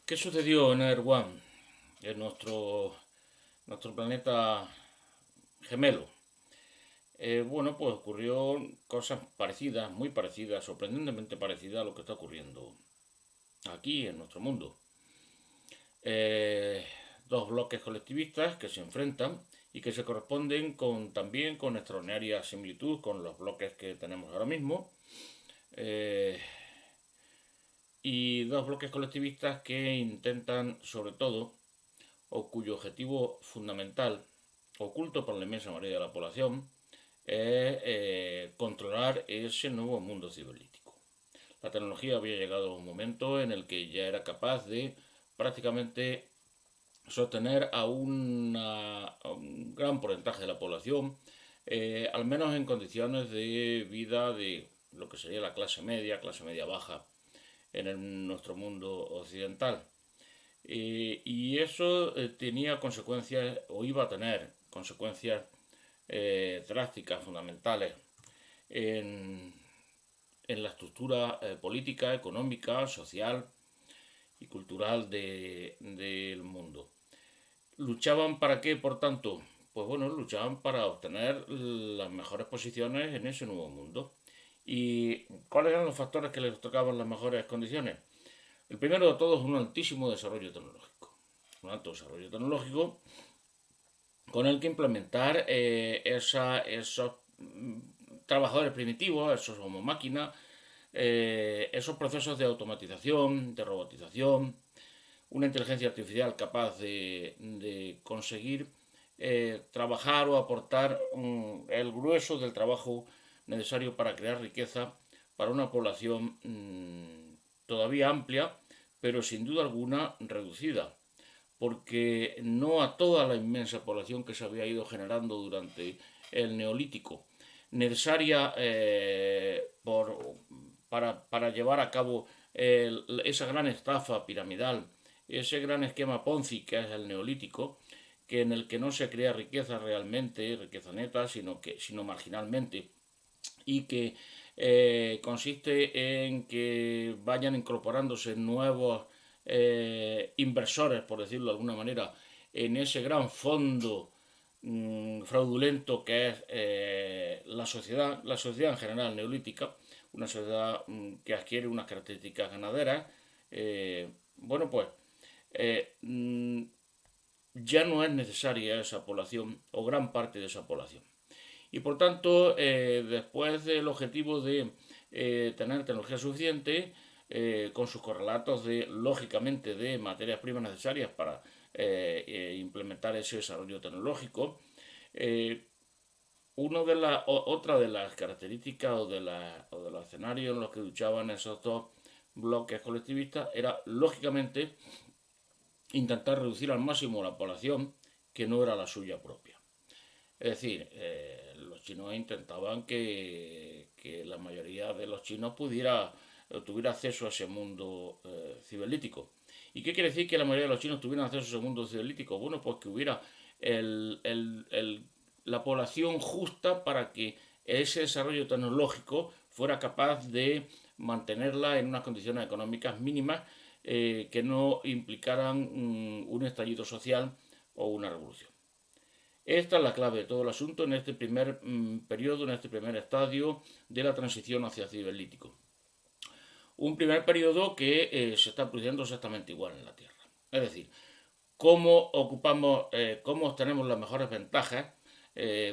¿Qué sucedió en Air One, en nuestro planeta gemelo? Bueno, pues ocurrió cosas parecidas, muy parecidas, sorprendentemente parecidas a lo que está ocurriendo aquí en nuestro mundo. Eh, Dos bloques colectivistas que se enfrentan y que se corresponden también con extraordinaria similitud con los bloques que tenemos ahora mismo. Eh, y dos bloques colectivistas que intentan, sobre todo, o cuyo objetivo fundamental, oculto por la inmensa mayoría de la población, es controlar ese nuevo mundo cibernético. La tecnología había llegado a un momento en el que ya era capaz de prácticamente sostener a un gran porcentaje de la población, al menos en condiciones de vida de lo que sería la clase media baja nuestro mundo occidental. Y eso tenía consecuencias, o iba a tener consecuencias drásticas, fundamentales, en, en la estructura política, económica, social y cultural del mundo. ¿Luchaban para qué, por tanto? Pues bueno, luchaban para obtener las mejores posiciones en ese nuevo mundo. ¿Y cuáles eran los factores que les tocaban las mejores condiciones? El primero de todos es un altísimo desarrollo tecnológico. Un alto desarrollo tecnológico con el que implementar esos trabajadores primitivos, esos homo máquina, esos procesos de automatización, de robotización, una inteligencia artificial capaz de conseguir trabajar o aportar el grueso del trabajo necesario para crear riqueza para una población todavía amplia, pero sin duda alguna reducida, porque no a toda la inmensa población que se había ido generando durante el neolítico, necesaria para llevar a cabo esa gran estafa piramidal, ese gran esquema Ponzi que es el neolítico, que en el que no se crea riqueza realmente, riqueza neta, sino marginalmente, y que consiste en que vayan incorporándose nuevos inversores, por decirlo de alguna manera, en ese gran fondo fraudulento que es la sociedad en general neolítica, una sociedad que adquiere unas características ganaderas. Bueno, pues eh, mm, ya no es necesaria esa población o gran parte de esa población. Y por tanto, después del objetivo de tener tecnología suficiente, con sus correlatos lógicamente, de materias primas necesarias para implementar ese desarrollo tecnológico, eh, otra de las características o de los escenarios en los que luchaban esos dos bloques colectivistas era, lógicamente, intentar reducir al máximo la población que no era la suya propia. Es decir, los chinos intentaban que la mayoría de los chinos tuviera acceso a ese mundo cibernético. ¿Y qué quiere decir que la mayoría de los chinos tuvieran acceso a ese mundo cibernético? Bueno, pues que hubiera el, el- el- la población justa para que ese desarrollo tecnológico fuera capaz de mantenerla en unas condiciones económicas mínimas que no implicaran un estallido social o una revolución. Esta es la clave de todo el asunto en este primer periodo, en este primer estadio de la transición hacia ciberlítico. Un primer periodo que se está produciendo exactamente igual en la Tierra. Es decir, cómo obtenemos las mejores ventajas,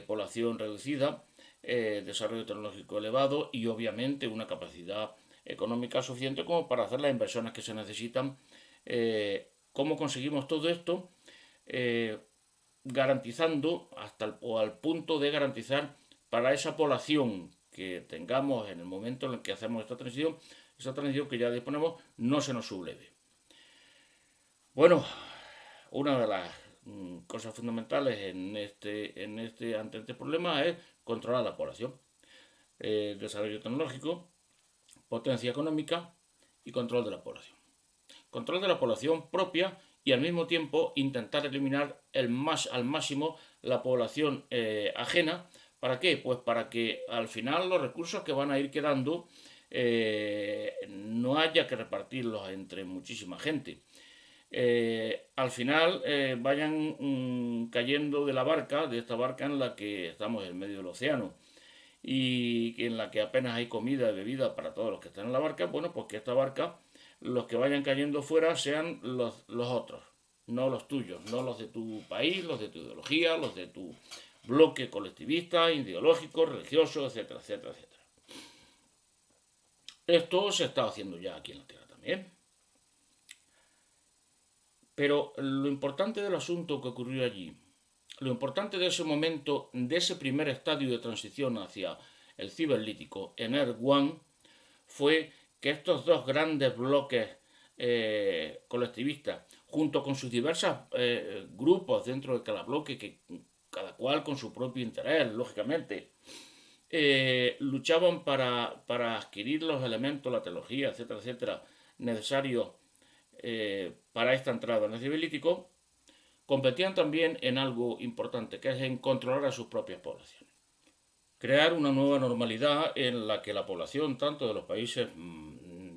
población reducida, desarrollo tecnológico elevado y obviamente una capacidad económica suficiente como para hacer las inversiones que se necesitan. ¿Cómo conseguimos todo esto? Eh, Garantizando o al punto de garantizar para esa población que tengamos en el momento en el que hacemos esa transición que ya disponemos, no se nos subleve. Bueno, una de las cosas fundamentales ante este problema es controlar la población. Desarrollo tecnológico, potencia económica y control de la población. Control de la población propia y al mismo tiempo intentar eliminar al máximo la población ajena. ¿Para qué? Pues para que al final los recursos que van a ir quedando no haya que repartirlos entre muchísima gente. al final vayan cayendo de la barca, de esta barca en la que estamos en medio del océano y en la que apenas hay comida y bebida para todos los que están en la barca, bueno, pues que esta barca, los que vayan cayendo fuera sean los otros, no los tuyos, no los de tu país, los de tu ideología, los de tu bloque colectivista, ideológico, religioso, etcétera, etcétera, etcétera. Esto se está haciendo ya aquí en la Tierra también. Pero lo importante del asunto que ocurrió allí, lo importante de ese momento, de ese primer estadio de transición hacia el ciberlítico en Air One, fue que estos dos grandes bloques colectivistas, junto con sus diversos grupos dentro de cada bloque, que cada cual con su propio interés, lógicamente, luchaban para adquirir los elementos, la tecnología, etcétera, etcétera, necesarios para esta entrada en el ciberlítico, competían también en algo importante, que es en controlar a sus propias poblaciones. Crear una nueva normalidad en la que la población, tanto de los países,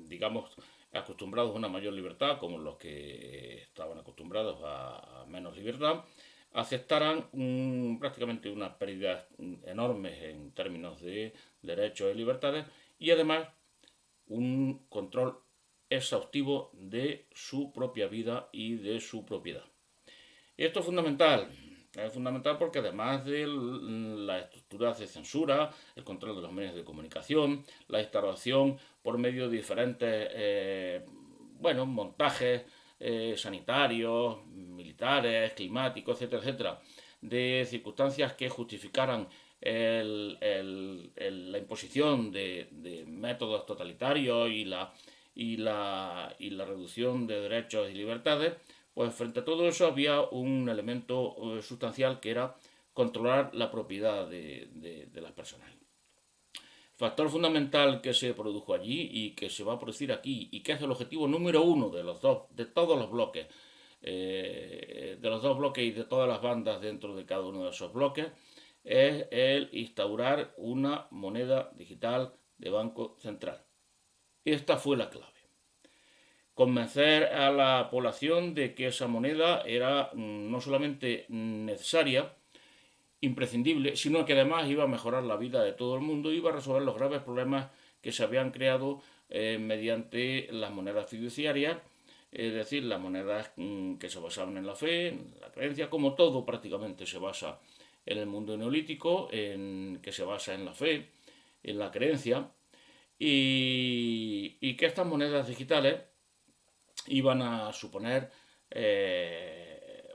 digamos, acostumbrados a una mayor libertad, como los que estaban acostumbrados a menos libertad, aceptaran prácticamente unas pérdidas enormes en términos de derechos y libertades y además un control exhaustivo de su propia vida y de su propiedad. Y esto es fundamental porque además de las estructuras de censura, el control de los medios de comunicación, la instalación por medio de diferentes bueno, montajes sanitarios, militares, climáticos, etcétera, etcétera, de circunstancias que justificaran la imposición de métodos totalitarios y la reducción de derechos y libertades, pues frente a todo eso había un elemento sustancial que era controlar la propiedad de las personas. Factor fundamental que se produjo allí y que se va a producir aquí y que es el objetivo número uno de todos los bloques, de los dos bloques y de todas las bandas dentro de cada uno de esos bloques, es el instaurar una moneda digital de banco central. Esta fue la clave. Convencer a la población de que esa moneda era no solamente necesaria, imprescindible, sino que además iba a mejorar la vida de todo el mundo, iba a resolver los graves problemas que se habían creado mediante las monedas fiduciarias, es decir, las monedas que se basaban en la fe, en la creencia, como todo prácticamente se basa en el mundo neolítico, que se basa en la fe, en la creencia, y que estas monedas digitales iban a suponer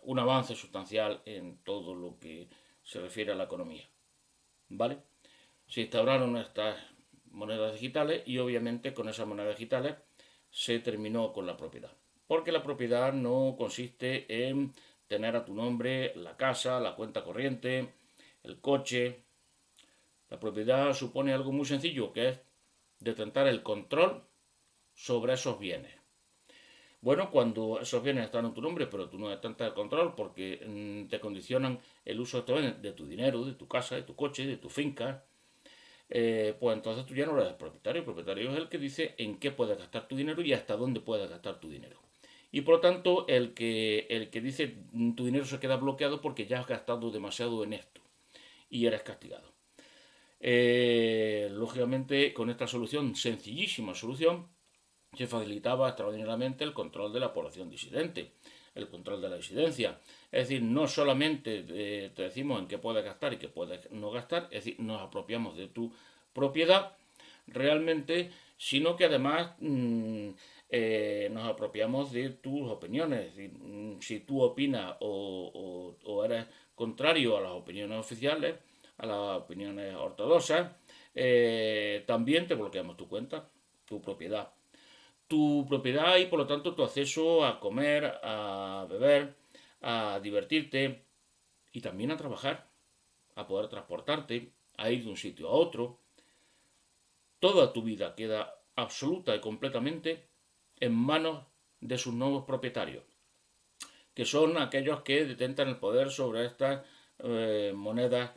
un avance sustancial en todo lo que se refiere a la economía. ¿Vale? Se instauraron estas monedas digitales y obviamente con esas monedas digitales se terminó con la propiedad. Porque la propiedad no consiste en tener a tu nombre la casa, la cuenta corriente, el coche. La propiedad supone algo muy sencillo, que es detentar el control sobre esos bienes. Bueno, cuando esos bienes están en tu nombre, pero tú no detentas el control porque te condicionan el uso de estos bienes, de tu dinero, de tu casa, de tu coche, de tu finca, pues entonces tú ya no eres el propietario. El propietario es el que dice en qué puedes gastar tu dinero y hasta dónde puedes gastar tu dinero. Y por lo tanto, el que dice tu dinero se queda bloqueado porque ya has gastado demasiado en esto y eres castigado. Lógicamente, con esta solución, sencillísima solución, se facilitaba extraordinariamente el control de la población disidente, el control de la disidencia. Es decir, no solamente te decimos en qué puedes gastar y qué puedes no gastar, es decir, nos apropiamos de tu propiedad realmente, sino que además nos apropiamos de tus opiniones. Es decir, si tú opinas o eres contrario a las opiniones oficiales, a las opiniones ortodoxas, también te bloqueamos tu cuenta, tu propiedad y por lo tanto tu acceso a comer, a beber, a divertirte y también a trabajar, a poder transportarte, a ir de un sitio a otro. Toda tu vida queda absoluta y completamente en manos de sus nuevos propietarios, que son aquellos que detentan el poder sobre estas monedas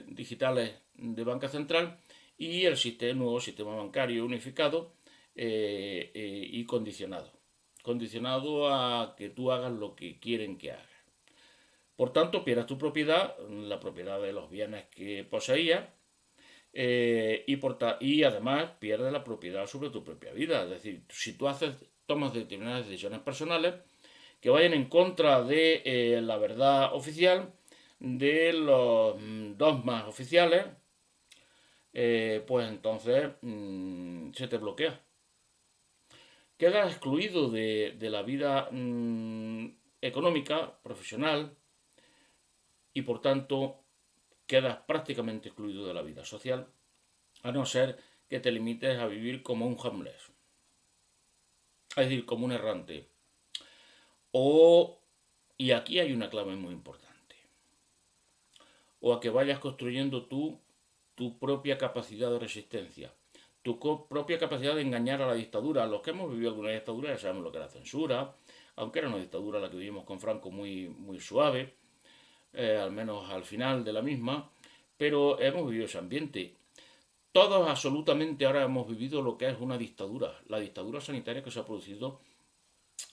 digitales de banca central y el nuevo sistema bancario unificado y condicionado. condicionado a que tú hagas lo que quieren que hagas. Por tanto, pierdes tu propiedad, la propiedad de los bienes que poseías, y además pierdes la propiedad sobre tu propia vida. Es decir, si tú tomas determinadas decisiones personales que vayan en contra de la verdad oficial, de los dogmas oficiales, pues entonces se te bloquea. Quedas excluido de la vida económica, profesional, y por tanto quedas prácticamente excluido de la vida social, a no ser que te limites a vivir como un homeless, es decir, como un errante. Y aquí hay una clave muy importante, o a que vayas construyendo tu propia capacidad de resistencia, tu propia capacidad de engañar a la dictadura. Los que hemos vivido alguna dictadura ya sabemos lo que era la censura, aunque era una dictadura la que vivimos con Franco muy suave, al menos al final de la misma, pero hemos vivido ese ambiente. Todos absolutamente ahora hemos vivido lo que es una dictadura, la dictadura sanitaria que se ha producido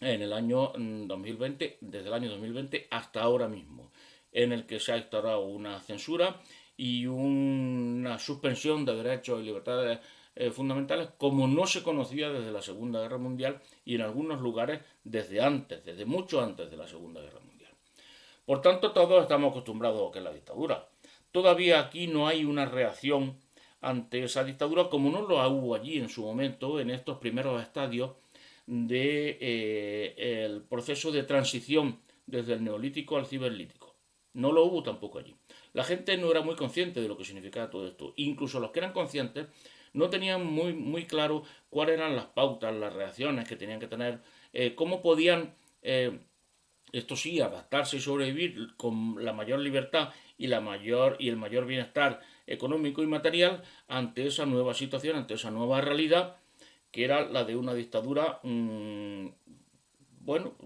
en el año 2020, desde el año 2020 hasta ahora mismo, en el que se ha instaurado una censura y una suspensión de derechos y libertades fundamentales como no se conocía desde la Segunda Guerra Mundial y en algunos lugares desde mucho antes de la Segunda Guerra Mundial. Por tanto, todos estamos acostumbrados a lo que es la dictadura. Todavía aquí no hay una reacción ante esa dictadura como no lo hubo allí en su momento, en estos primeros estadios del proceso de transición desde el neolítico al ciberlítico. No lo hubo tampoco allí. La gente no era muy consciente de lo que significaba todo esto. Incluso los que eran conscientes no tenían muy claro cuáles eran las pautas, las reacciones que tenían que tener, cómo podían, esto sí, adaptarse y sobrevivir con la mayor libertad y el mayor bienestar económico y material ante esa nueva situación, ante esa nueva realidad, que era la de una dictadura, bueno,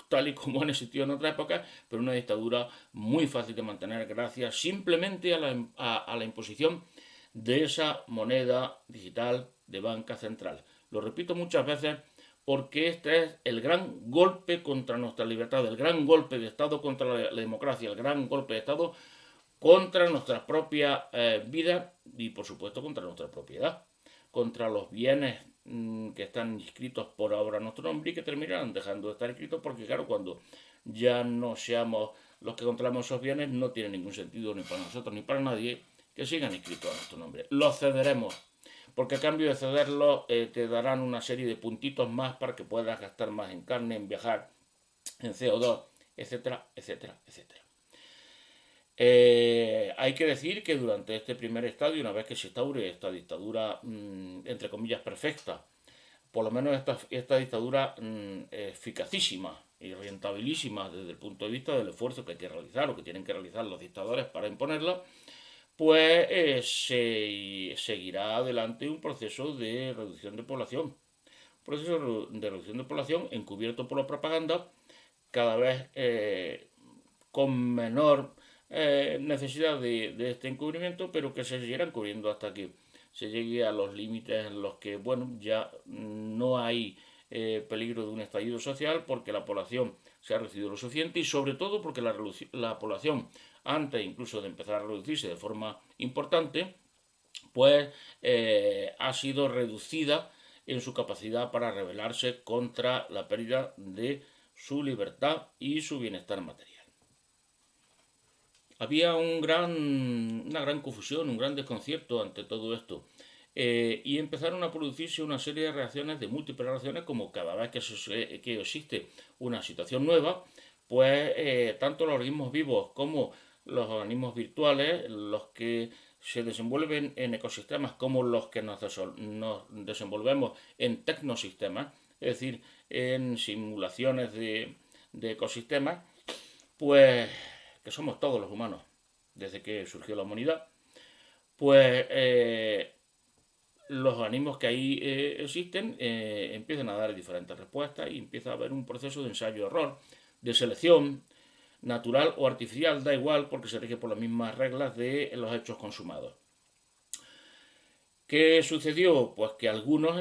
tal y como han existido en otra época, pero una dictadura muy fácil de mantener gracias simplemente a la imposición de esa moneda digital de banca central. Lo repito muchas veces porque este es el gran golpe contra nuestra libertad, el gran golpe de Estado contra la democracia, el gran golpe de Estado contra nuestras propias vidas y por supuesto contra nuestra propiedad, contra los bienes que están inscritos por ahora a nuestro nombre y que terminarán dejando de estar inscritos porque claro, cuando ya no seamos los que controlamos esos bienes no tiene ningún sentido ni para nosotros ni para nadie que sigan inscritos a nuestro nombre. Los cederemos porque a cambio de cederlos te darán una serie de puntitos más para que puedas gastar más en carne, en viajar, en CO2, etcétera, etcétera, etcétera. Hay que decir que durante este primer estadio, una vez que se instaure esta dictadura, entre comillas, perfecta, por lo menos esta dictadura eficacísima y rentabilísima desde el punto de vista del esfuerzo que hay que realizar o que tienen que realizar los dictadores para imponerla, pues se seguirá adelante un proceso de reducción de población. Un proceso de reducción de población encubierto por la propaganda, cada vez con menor necesidad de este encubrimiento, pero que se seguirán cubriendo hasta que se llegue a los límites en los que, bueno, ya no hay peligro de un estallido social porque la población se ha reducido lo suficiente y sobre todo porque la población, antes incluso de empezar a reducirse de forma importante, pues ha sido reducida en su capacidad para rebelarse contra la pérdida de su libertad y su bienestar material. Había una gran confusión, un gran desconcierto ante todo esto. Y empezaron a producirse una serie de reacciones, de múltiples reacciones, como cada vez que existe una situación nueva, pues tanto los organismos vivos como los organismos virtuales, los que se desenvuelven en ecosistemas como los que nos desenvolvemos en tecnosistemas, es decir, en simulaciones de ecosistemas, pues que somos todos los humanos desde que surgió la humanidad, pues los organismos que ahí existen empiezan a dar diferentes respuestas y empieza a haber un proceso de ensayo-error, de selección natural o artificial, da igual porque se rige por las mismas reglas de los hechos consumados. ¿Qué sucedió? Pues que algunos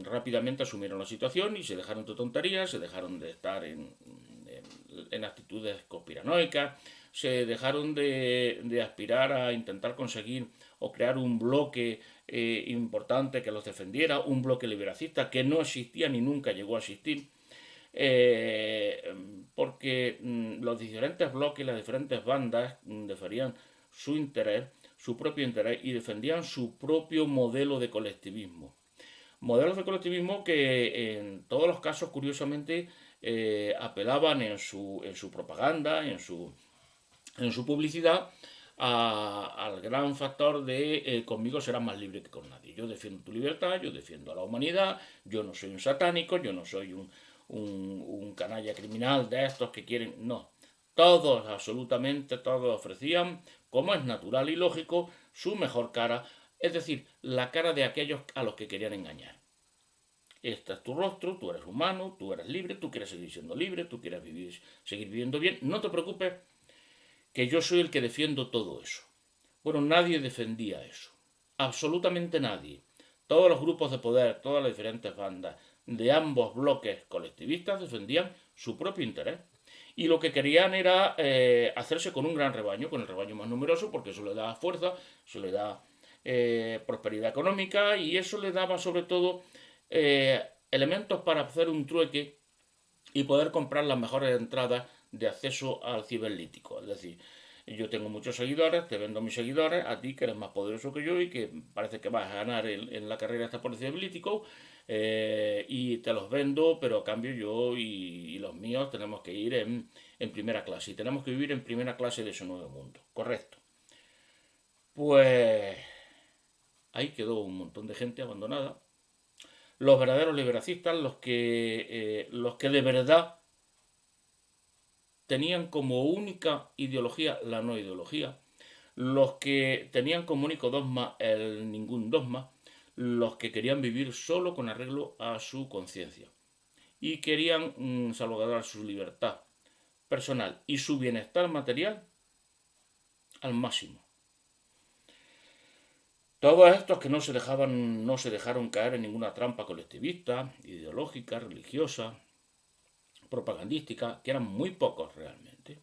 rápidamente asumieron la situación y se dejaron de tonterías, se dejaron de estar en actitudes conspiranoicas, se dejaron de aspirar a intentar conseguir o crear un bloque importante que los defendiera, un bloque liberacista que no existía ni nunca llegó a existir, porque los diferentes bloques y las diferentes bandas defendían su interés, su propio interés y defendían su propio modelo de colectivismo. Modelos de colectivismo que en todos los casos, curiosamente, apelaban en su propaganda, en su publicidad, al gran factor de conmigo serás más libre que con nadie. Yo defiendo tu libertad, yo defiendo a la humanidad, yo no soy un satánico, yo no soy un canalla criminal de estos que quieren... No, todos, absolutamente todos ofrecían, como es natural y lógico, su mejor cara, es decir, la cara de aquellos a los que querían engañar. Este es tu rostro, tú eres humano, tú eres libre, tú quieres seguir siendo libre, tú quieres seguir viviendo bien, no te preocupes que yo soy el que defiendo todo eso. Bueno, nadie defendía eso, absolutamente nadie. Todos los grupos de poder, todas las diferentes bandas de ambos bloques colectivistas defendían su propio interés. Y lo que querían era hacerse con un gran rebaño, con el rebaño más numeroso, porque eso le da fuerza, eso le da prosperidad económica y eso le daba sobre todo elementos para hacer un trueque y poder comprar las mejores entradas de acceso al ciberlítico. Es decir, yo tengo muchos seguidores, te vendo mis seguidores, a ti que eres más poderoso que yo y que parece que vas a ganar en la carrera esta por el ciberlítico, y te los vendo, pero a cambio yo y los míos tenemos que ir en primera clase y tenemos que vivir en primera clase de ese nuevo mundo. Correcto. Pues ahí quedó un montón de gente abandonada. Los verdaderos liberacistas, los que de verdad tenían como única ideología la no ideología, los que tenían como único dogma el ningún dogma, los que querían vivir solo con arreglo a su conciencia y querían salvaguardar su libertad personal y su bienestar material al máximo. Todos estos que no se dejaron caer en ninguna trampa colectivista, ideológica, religiosa, propagandística, que eran muy pocos realmente.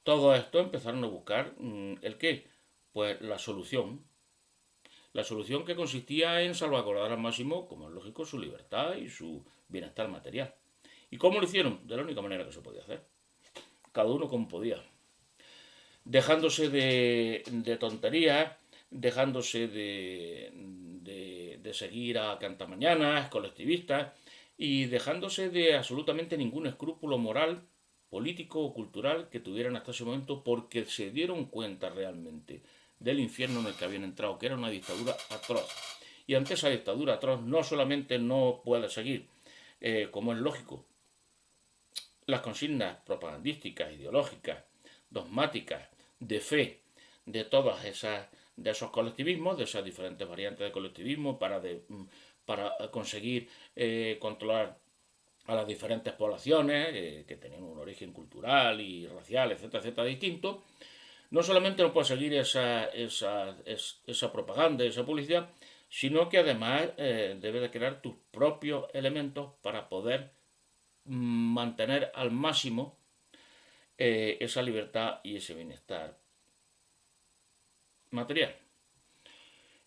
Todo esto empezaron a buscar ¿el qué? Pues la solución. La solución que consistía en salvaguardar al máximo, como es lógico, su libertad y su bienestar material. ¿Y cómo lo hicieron? De la única manera que se podía hacer. Cada uno como podía. Dejándose de tonterías, dejándose de seguir a cantamañanas, colectivistas, y dejándose de absolutamente ningún escrúpulo moral, político o cultural que tuvieran hasta ese momento, porque se dieron cuenta realmente del infierno en el que habían entrado, que era una dictadura atroz. Y ante esa dictadura atroz no solamente no puede seguir, como es lógico, las consignas propagandísticas, ideológicas, dogmáticas, de fe, de todas esas, de esos colectivismos, de esas diferentes variantes de colectivismo para conseguir controlar a las diferentes poblaciones que tenían un origen cultural y racial, etcétera, etcétera, distinto. No solamente no puedes seguir esa propaganda, esa publicidad, sino que además debes de crear tus propios elementos para poder mantener al máximo esa libertad y ese bienestar material.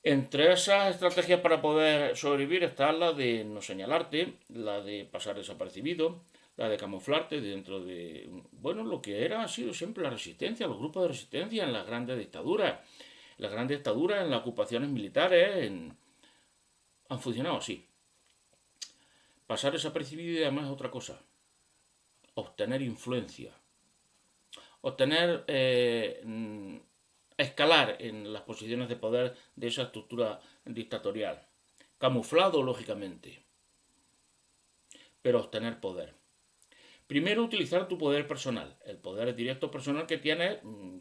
Entre esas estrategias para poder sobrevivir está la de no señalarte, la de pasar desapercibido, la de camuflarte dentro de, bueno, lo que ha sido siempre la resistencia, los grupos de resistencia en las grandes dictaduras. Las grandes dictaduras en las ocupaciones militares han funcionado así. Pasar desapercibido y además otra cosa, obtener influencia, obtener escalar en las posiciones de poder de esa estructura dictatorial, camuflado lógicamente, pero obtener poder. Primero utilizar tu poder personal, el poder directo personal que tienes,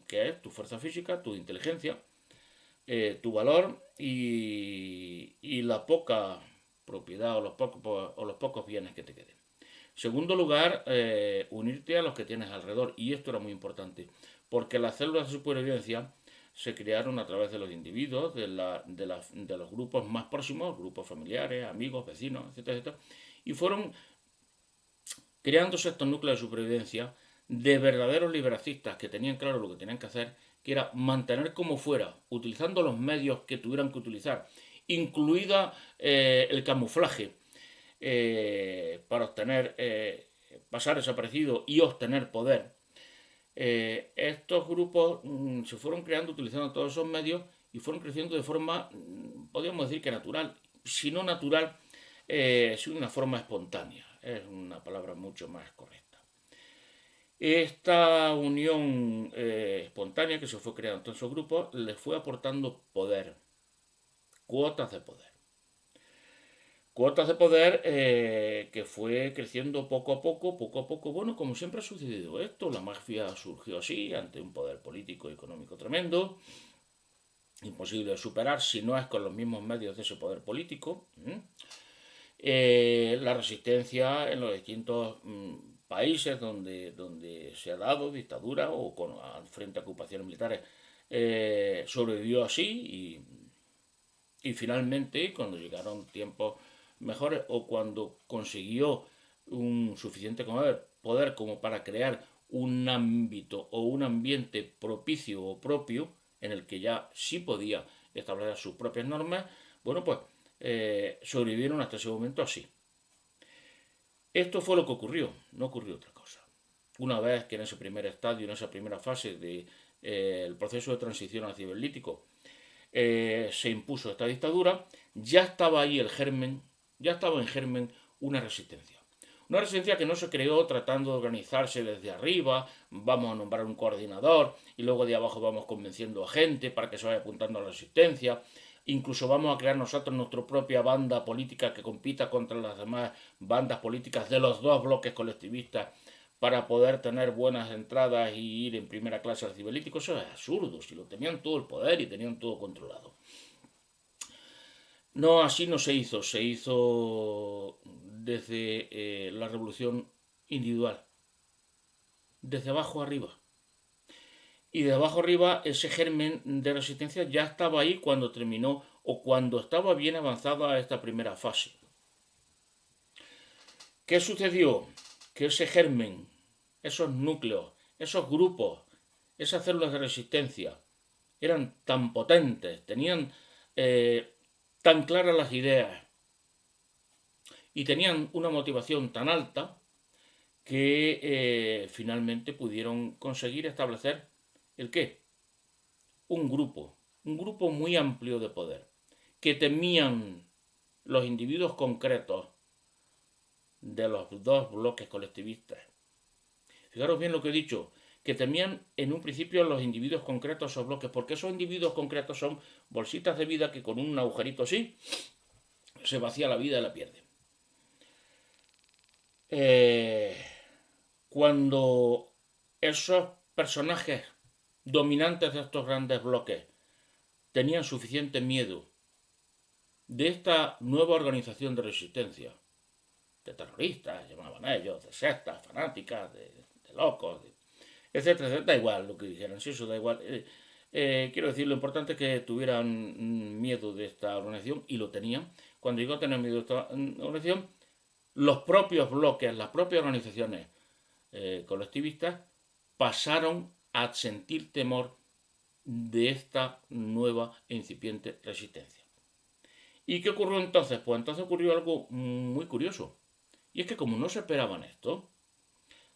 que es tu fuerza física, tu inteligencia, tu valor y la poca propiedad o los pocos bienes que te queden. Segundo lugar, unirte a los que tienes alrededor. Y esto era muy importante, porque las células de supervivencia se crearon a través de los individuos, de los grupos más próximos, grupos familiares, amigos, vecinos, etcétera, etcétera, y fueron creándose estos núcleos de supervivencia de verdaderos liberacistas que tenían claro lo que tenían que hacer, que era mantener como fuera, utilizando los medios que tuvieran que utilizar, incluida el camuflaje, para obtener, pasar desaparecido y obtener poder. Estos grupos se fueron creando utilizando todos esos medios y fueron creciendo de forma, podríamos decir que natural, si no natural, sí una forma espontánea, es una palabra mucho más correcta. Esta unión espontánea que se fue creando en todos esos grupos les fue aportando poder, cuotas de poder. Cuotas de poder que fue creciendo poco a poco, poco a poco. Bueno, como siempre ha sucedido esto, la mafia surgió así, ante un poder político y económico tremendo, imposible de superar si no es con los mismos medios de ese poder político. La resistencia en los distintos países donde se ha dado dictadura o frente a ocupaciones militares sobrevivió así y finalmente cuando llegaron tiempos mejores o cuando consiguió un suficiente poder como para crear un ámbito o un ambiente propicio o propio en el que ya sí podía establecer sus propias normas, bueno, pues sobrevivieron hasta ese momento así. Esto fue lo que ocurrió, no ocurrió otra cosa. Una vez que en ese primer estadio, en esa primera fase del proceso de transición al ciberlítico, se impuso esta dictadura, ya estaba ahí el germen, ya estaba en germen una resistencia. Una resistencia que no se creó tratando de organizarse desde arriba, vamos a nombrar un coordinador y luego de abajo vamos convenciendo a gente para que se vaya apuntando a la resistencia. Incluso vamos a crear nosotros nuestra propia banda política que compita contra las demás bandas políticas de los dos bloques colectivistas para poder tener buenas entradas y ir en primera clase al ciberlítico. Eso es absurdo, si lo tenían todo el poder y tenían todo controlado. No, así no se hizo desde la revolución individual, desde abajo arriba. Y de abajo arriba ese germen de resistencia ya estaba ahí cuando terminó o cuando estaba bien avanzada esta primera fase. ¿Qué sucedió? Que ese germen, esos núcleos, esos grupos, esas células de resistencia eran tan potentes, tenían tan claras las ideas y tenían una motivación tan alta que finalmente pudieron conseguir establecer ¿el qué? Un grupo muy amplio de poder, que temían los individuos concretos de los dos bloques colectivistas. Fijaros bien lo que he dicho, que temían en un principio los individuos concretos o bloques, porque esos individuos concretos son bolsitas de vida que con un agujerito así se vacía la vida y la pierde. Cuando esos personajes dominantes de estos grandes bloques tenían suficiente miedo de esta nueva organización de resistencia, de terroristas, llamaban a ellos, de sectas, fanáticas, de locos, etcétera, etcétera, da igual lo que dijeran, si eso da igual. Quiero decir, lo importante es que tuvieran miedo de esta organización, y lo tenían. Cuando llegó a tener miedo de esta organización, los propios bloques, las propias organizaciones colectivistas pasaron a sentir temor de esta nueva e incipiente resistencia. ¿Y qué ocurrió entonces? Pues entonces ocurrió algo muy curioso. Y es que como no se esperaban esto,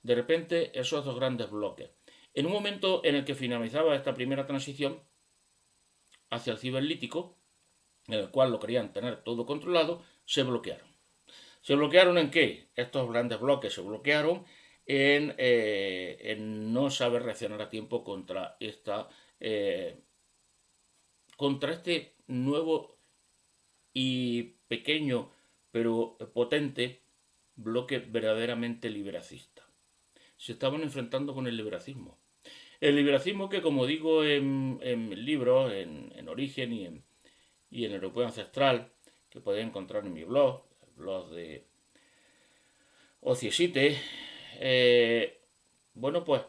de repente esos dos grandes bloques, en un momento en el que finalizaba esta primera transición hacia el ciberlítico, en el cual lo querían tener todo controlado, se bloquearon. ¿Se bloquearon en qué? Estos grandes bloques se bloquearon en no saber reaccionar a tiempo contra este nuevo y pequeño pero potente bloque verdaderamente liberacista. Se estaban enfrentando con el liberacismo. El liberacismo que, como digo en libros, en Origen y en Europeo Ancestral, que podéis encontrar en mi blog, el blog de Ociesite, bueno, pues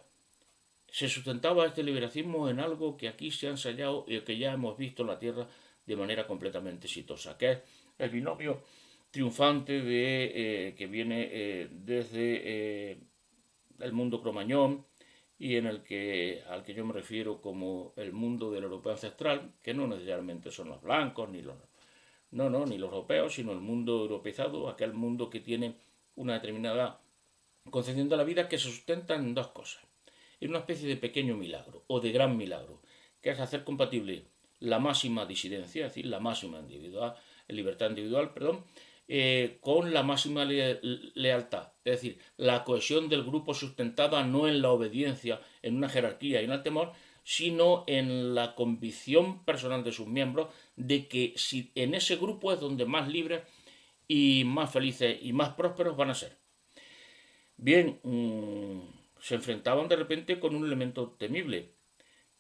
se sustentaba este liberalismo en algo que aquí se ha ensayado y que ya hemos visto en la Tierra de manera completamente exitosa, que es el binomio triunfante que viene desde el mundo cromañón y al que yo me refiero como el mundo del europeo ancestral, que no necesariamente son los blancos ni los ni los europeos, sino el mundo europeizado, aquel mundo que tiene una determinada concepción de la vida que se sustenta en dos cosas. En una especie de pequeño milagro o de gran milagro, que es hacer compatible la máxima disidencia, es decir, la máxima libertad individual, con la máxima lealtad, es decir, la cohesión del grupo sustentada no en la obediencia, en una jerarquía y en el temor, sino en la convicción personal de sus miembros de que si en ese grupo es donde más libres y más felices y más prósperos van a ser. Bien, se enfrentaban de repente con un elemento temible,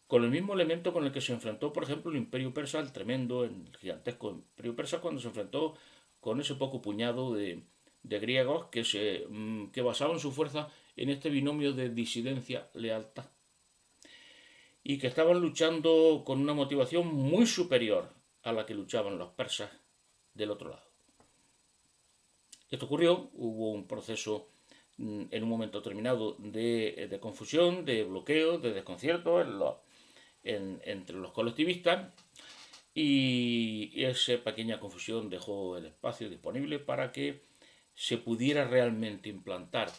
con el mismo elemento con el que se enfrentó, por ejemplo, el Imperio Persa, el tremendo, el gigantesco Imperio Persa, cuando se enfrentó con ese poco puñado de griegos que basaban su fuerza en este binomio de disidencia-lealtad y que estaban luchando con una motivación muy superior a la que luchaban los persas del otro lado. Esto ocurrió, hubo un proceso en un momento determinado de confusión, de bloqueo, de desconcierto entre los colectivistas y esa pequeña confusión dejó el espacio disponible para que se pudiera realmente implantar,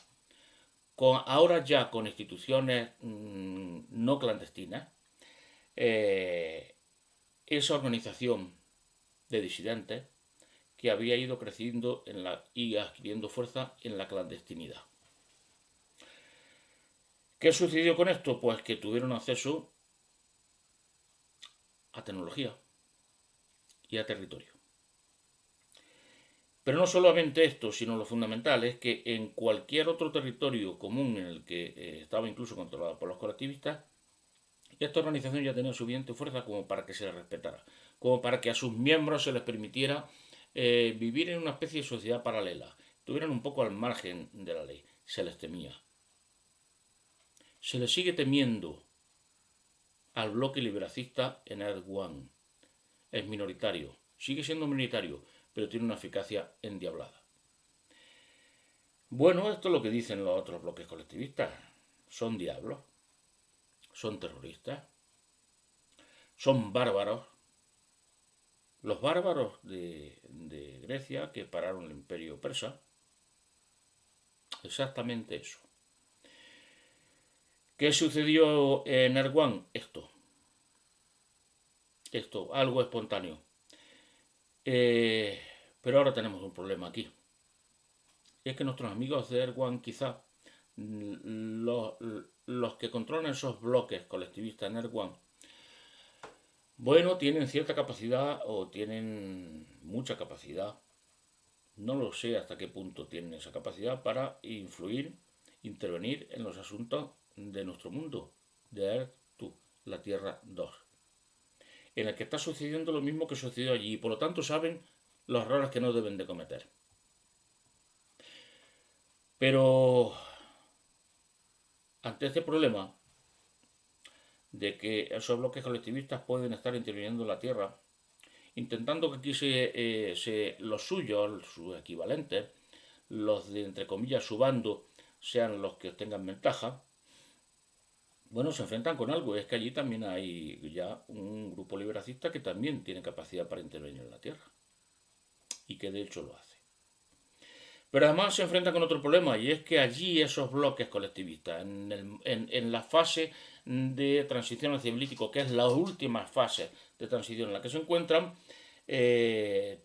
ahora ya con instituciones no clandestinas, esa organización de disidentes que había ido creciendo y adquiriendo fuerza en la clandestinidad. ¿Qué sucedió con esto? Pues que tuvieron acceso a tecnología y a territorio. Pero no solamente esto, sino lo fundamental es que en cualquier otro territorio común en el que estaba incluso controlado por los colectivistas, esta organización ya tenía suficiente fuerza como para que se les respetara, como para que a sus miembros se les permitiera vivir en una especie de sociedad paralela, estuvieran un poco al margen de la ley, se les temía. Se les sigue temiendo al bloque liberacista en Erdogan. Es minoritario, sigue siendo minoritario, pero tiene una eficacia endiablada. Bueno, esto es lo que dicen los otros bloques colectivistas. Son diablos, son terroristas, son bárbaros. Los bárbaros de Grecia que pararon el imperio persa. Exactamente eso. ¿Qué sucedió en Erdogan? Esto, algo espontáneo. Pero ahora tenemos un problema aquí. Es que nuestros amigos de Erdogan, quizá los que controlan esos bloques colectivistas en Erdogan, bueno, tienen cierta capacidad o tienen mucha capacidad. No lo sé hasta qué punto tienen esa capacidad para influir, intervenir en los asuntos de nuestro mundo, de Ertu, la Tierra 2, en el que está sucediendo lo mismo que sucedió allí y por lo tanto saben los errores que no deben de cometer. Pero ante este problema de que esos bloques colectivistas pueden estar interviniendo en la Tierra, intentando que aquí los suyos, sus equivalentes, los de entre comillas su bando, sean los que tengan ventaja, bueno, se enfrentan con algo, es que allí también hay ya un grupo liberacista que también tiene capacidad para intervenir en la Tierra y que de hecho lo hace. Pero además se enfrenta con otro problema y es que allí esos bloques colectivistas, en la fase de transición al civilístico, que es la última fase de transición en la que se encuentran, tienen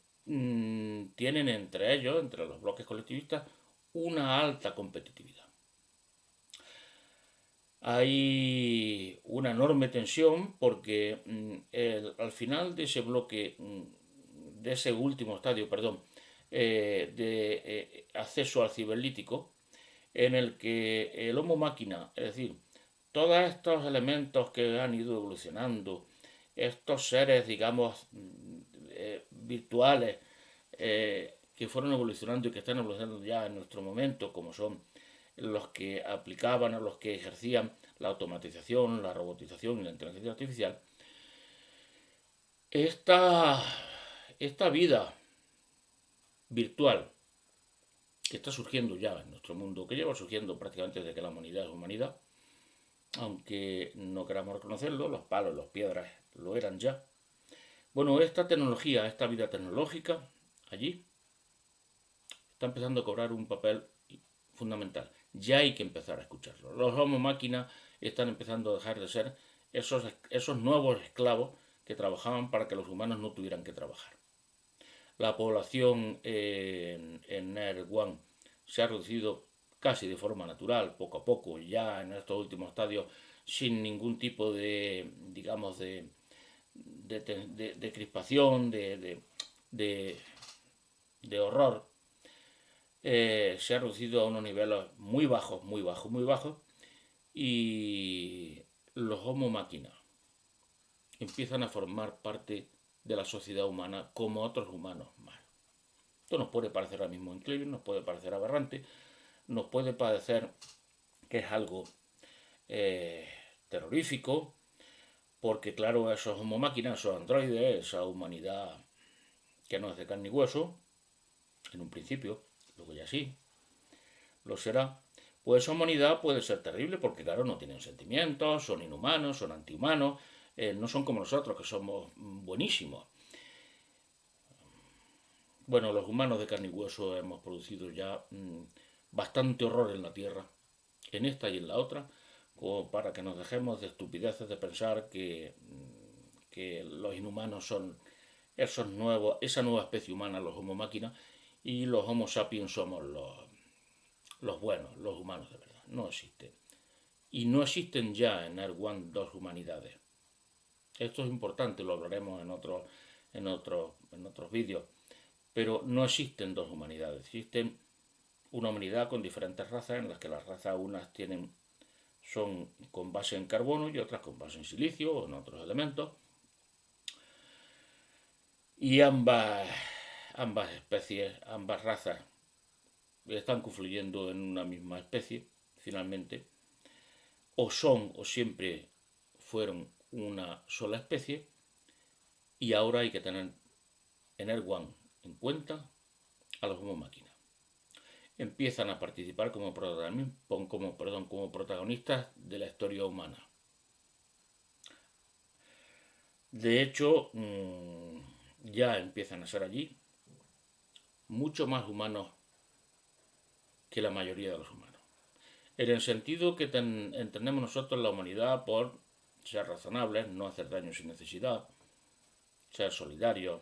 entre ellos, entre los bloques colectivistas, una alta competitividad. Hay una enorme tensión porque al final de ese bloque, de ese último estadio, de acceso al ciberlítico, en el que el Homo máquina, es decir, todos estos elementos que han ido evolucionando, estos seres, digamos, virtuales, que fueron evolucionando y que están evolucionando ya en nuestro momento, como son los que aplicaban o los que ejercían la automatización, la robotización y la inteligencia artificial, esta vida virtual que está surgiendo ya en nuestro mundo, que lleva surgiendo prácticamente desde que la humanidad es humanidad, aunque no queramos reconocerlo, los palos, las piedras lo eran ya. Bueno, esta tecnología, esta vida tecnológica, allí, está empezando a cobrar un papel fundamental. Ya hay que empezar a escucharlo. Los homo máquinas están empezando a dejar de ser esos nuevos esclavos que trabajaban para que los humanos no tuvieran que trabajar. La población en Ner One se ha reducido casi de forma natural, poco a poco, ya en estos últimos estadios, sin ningún tipo de, digamos, de crispación, de horror. Se ha reducido a unos niveles muy bajos, muy bajos, muy bajos, y los homo máquinas empiezan a formar parte de la sociedad humana como otros humanos más. Esto nos puede parecer ahora mismo increíble, nos puede parecer aberrante, nos puede parecer que es algo terrorífico, porque claro, esos homo máquinas, esos androides, esa humanidad que no es de carne y hueso, en un principio, luego ya sí, lo será, pues esa humanidad puede ser terrible porque claro, no tienen sentimientos, son inhumanos, son antihumanos, no son como nosotros que somos buenísimos. Bueno, los humanos de carne y hueso hemos producido ya bastante horror en la Tierra, en esta y en la otra, como para que nos dejemos de estupideces de pensar que los inhumanos son esa nueva especie humana, los homo máquinas, y los homo sapiens somos los buenos, los humanos de verdad. No existen. Y no existen ya en Earth One dos humanidades. Esto es importante, lo hablaremos en otros vídeos. Pero no existen dos humanidades. Existen una humanidad con diferentes razas, en las que las razas unas son con base en carbono y otras con base en silicio o en otros elementos. Y ambas especies, ambas razas, están confluyendo en una misma especie, finalmente. O son o siempre fueron una sola especie. Y ahora hay que tener en Earth One en cuenta a los homo máquinas. Empiezan a participar como protagonistas de la historia humana. De hecho, ya empiezan a ser allí mucho más humanos que la mayoría de los humanos. En el sentido que entendemos nosotros la humanidad por ser razonables, no hacer daño sin necesidad, ser solidarios,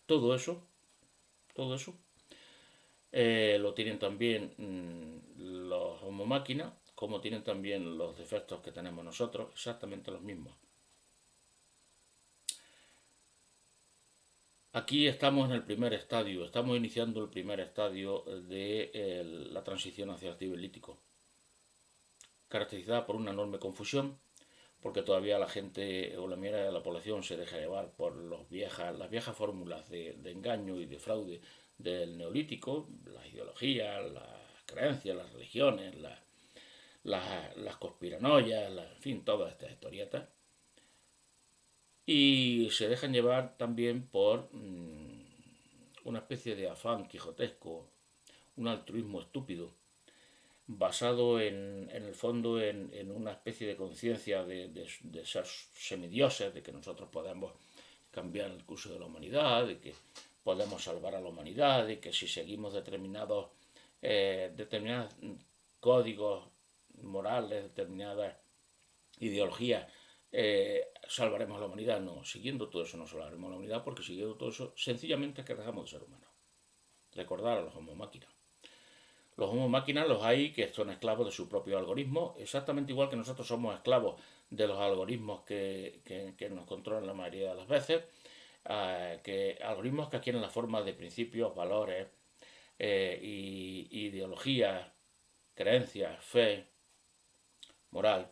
todo eso lo tienen también los homo máquinas, como tienen también los defectos que tenemos nosotros, exactamente los mismos. Aquí estamos en el primer estadio, estamos iniciando el primer estadio de la transición hacia el cibernético, caracterizada por una enorme confusión, porque todavía la gente o la mayoría de la población se deja llevar por las viejas fórmulas de engaño y de fraude del neolítico, las ideologías, las creencias, las religiones, las conspiranoias, en fin, todas estas historietas. Y se dejan llevar también por una especie de afán quijotesco, un altruismo estúpido, basado en el fondo en una especie de conciencia de ser semidioses, de que nosotros podemos cambiar el curso de la humanidad, de que podemos salvar a la humanidad, de que si seguimos determinados códigos morales, determinadas ideologías, salvaremos a la humanidad. No, siguiendo todo eso no salvaremos a la humanidad, porque siguiendo todo eso sencillamente es que dejamos de ser humanos. Recordar a los homo máquinas. Los homo máquinas los hay que son esclavos de su propio algoritmo, exactamente igual que nosotros somos esclavos de los algoritmos que nos controlan la mayoría de las veces, que algoritmos que adquieren la forma de principios, valores, ideologías, creencias, fe, moral.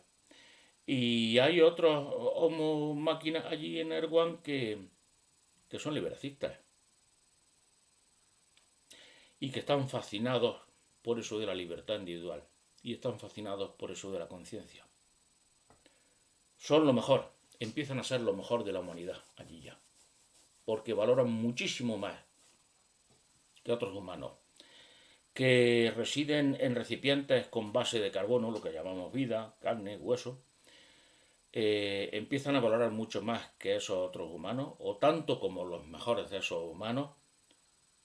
Y hay otros homo máquinas allí en Earth One que son liberacistas y que están fascinados por eso de la libertad individual y están fascinados por eso de la conciencia. Son lo mejor, empiezan a ser lo mejor de la humanidad allí ya, porque valoran muchísimo más que otros humanos, que residen en recipientes con base de carbono, lo que llamamos vida, carne, hueso, empiezan a valorar mucho más que esos otros humanos, o tanto como los mejores de esos humanos,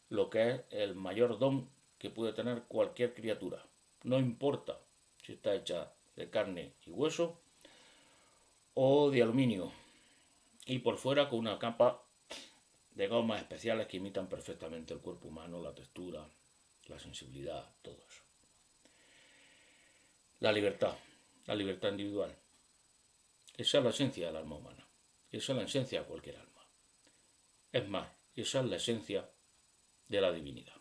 lo que es el mayor don que puede tener cualquier criatura. No importa si está hecha de carne y hueso o de aluminio, y por fuera con una capa de gomas especiales que imitan perfectamente el cuerpo humano, la textura, la sensibilidad, todo eso. La libertad individual. Esa es la esencia del alma humana. Esa es la esencia de cualquier alma. Es más, esa es la esencia de la divinidad.